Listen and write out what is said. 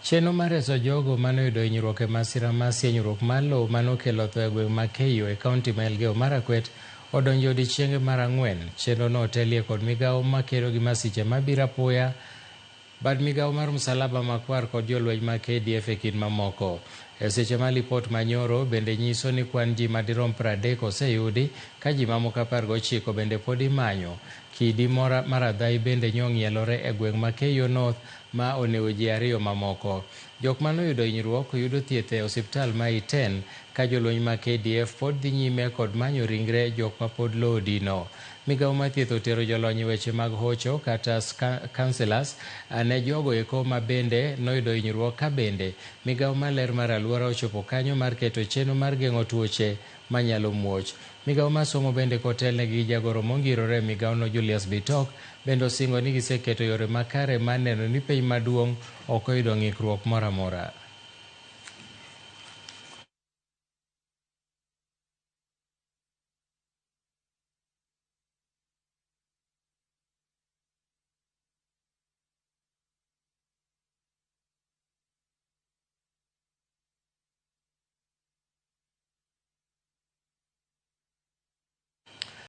Chenro mar reso jogo manoyudo hinyruok e masira mar sienyruok mar lowo manokelo tho e gweng' ma Keyo e kaunti ma Elgeyo Marakwet odonjo odiechienge mar 4. Chenrono otelie kod migawo makedo gi masiche mabiro apoya, bad migawo mar Msalaba Makwar kod jolweny mag KDF e kind mamoko. E seche ma lipot manyoro bende nyiso ni kwan ji madirom 30 oseyudi, ka ji mamoko 19 bende pod imanyo. Kidi mar adhai bende nyong'ielore e gweng' ma Keyo North ma onego ji 2 mamoko. Jok manoyudo hinyruok yudo thieth e osiptal ma Iten, ka jolweny ma KDF pod dhi nyime kod manyo ringre jok ma pod lowo odino. Migawo ma thieth otero jolony weche mag hocho kata counselors ne jogo eko ma bende noyudo hinyruok, ka bende migawo maler mar alwora ochopo kanyo mar keto chenro mar geng'o tuoche manyalo muoch. Migawo mar somo bende kotelne gi jagoro mongirore migawono Julius Bitok bende osingo ni giseketo yore makare mar neno ni piny maduong' ok oyudo ng'ikruok moro amora.